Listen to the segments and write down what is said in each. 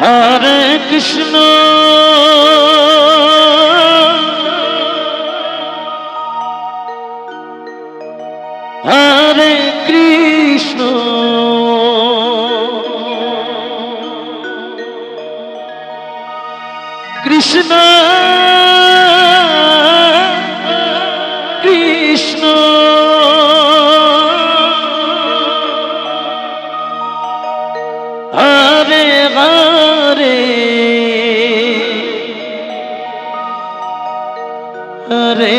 Hare Krishna Hare Krishna Krishna Krishna Hare Hare Hare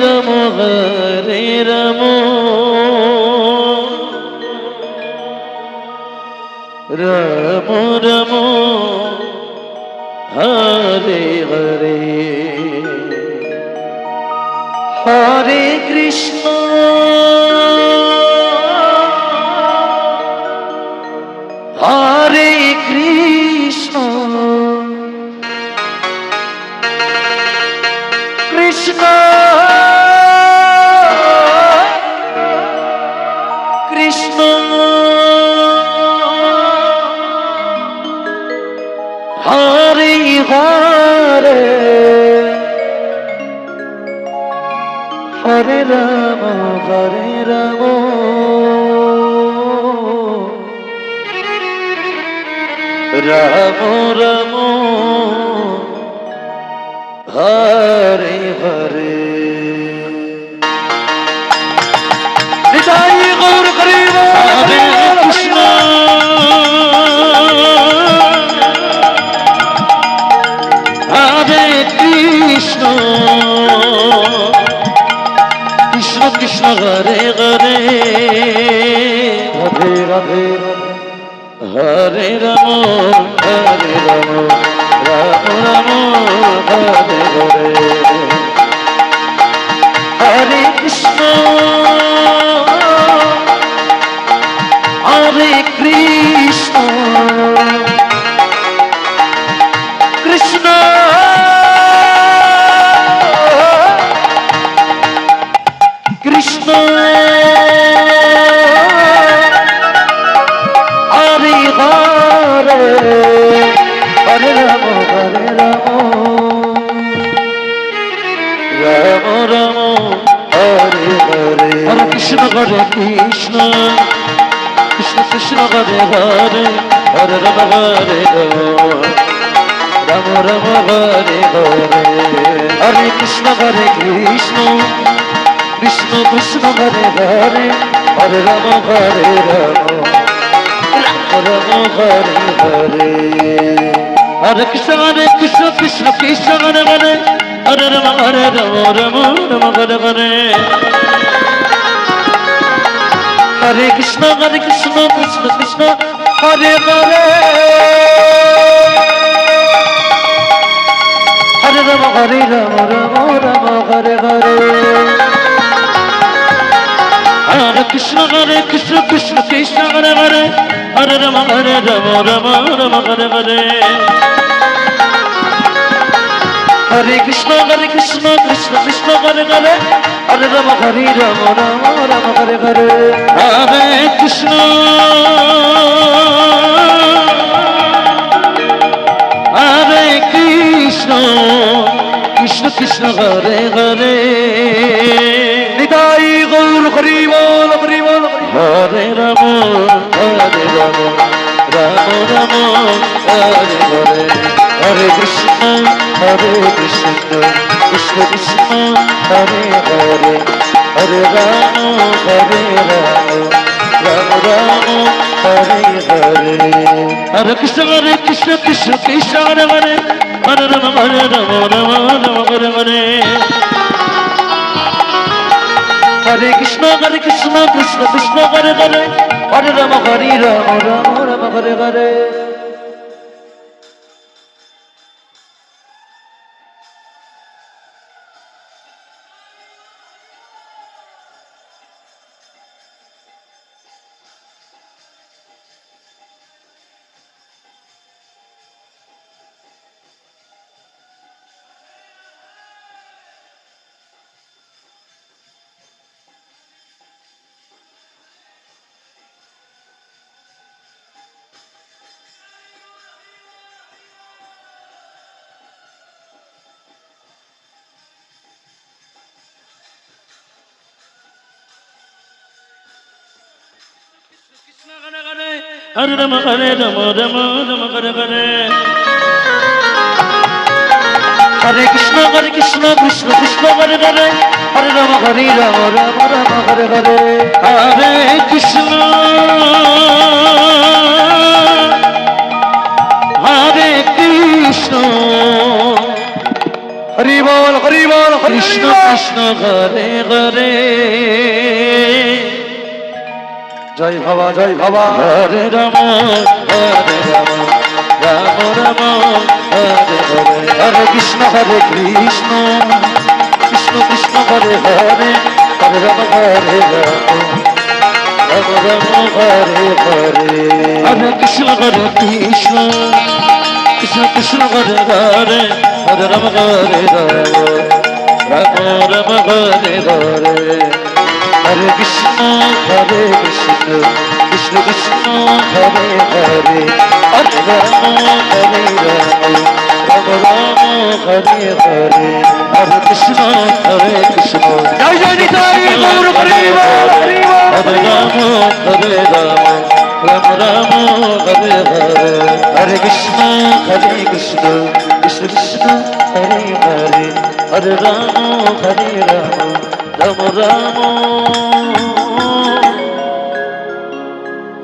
Ram Hare Ram Ram Ram Hare Hare Hare Krishna Hare Krishna Krishna Krishna Hare Hare Hare Ram Ram Ram Hare Hare Nitai Gour Hari Hare Krishna Hare Krishna Krishna Krishna Hare Hare Radhe Radhe Hare Ram Hare Ram Ram Ram Hare Hare Hare Krishna Hare Krishna Krishna Krishna Hare Hare Hare Ram Ram Ram Hare Hare Hare Krishna Hare Krishna Krishna Krishna Hare Hare Hare Ram Hare Ram Ram Hare Hare Hare Krishna Hare Krishna Krishna Krishna Hare Hare Hare Ram Hare Ram Ram Hare Hare Hare Krishna Krishna Krishna Hare Hare Hare Ram Ram Ram Hare Hare Hare Krishna Krishna Krishna Hare Hare Hare Ram Ram Ram Hare Hare Hare Krishna Krishna Krishna Hare Hare Hare Ram Ram Hare Hare Hare Krishna Krishna Krishna Hare Hare Hare Ram Ram Hare Hare Hare Krishna Hare Krishna Krishna Krishna Hare Hare Nitai Gour Hari ball Hare Ram Ram Ram Hare Hare Hare Krishna Krishna Krishna Hare Hare Hare Ram Ram Ram Hare Hare Hare Krishna Krishna Krishna Hare Hare Hare Ram Ram Hare Hare Hare Krishna Krishna Krishna Hare Hare Hare Ram Ram Hare Hare Hare Rama Hare Rama Rama Rama Hare Hare Hare Krishna Krishna Krishna Hare Hare Hare Rama Hare Rama Rama Rama Hare Hare Hare Krishna Hare Krishna Hari Bol Krishna Krishna Hare Hare Jai Baba Hare Rama Hare Rama Rama Rama Hare Hare Hare Krishna Krishna Krishna Hare Hare Hare Rama Hare Rama Rama Rama Hare Hare Hare Krishna Krishna Krishna Hare Hare Hare Rama Hare Rama Rama Rama Hare Hare Hare Krishna Krishna Krishna Hare Hare Hare Rama Hare Rama Rama Rama Hare Hare Hare Krishna Jai Jai Nitai Gaur Hari Bol Hare Rama Hare Rama Rama Rama Hare Hare Hare Krishna Krishna Krishna Hare Hare Hare Rama Hare Rama Rama Rama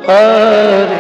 Hare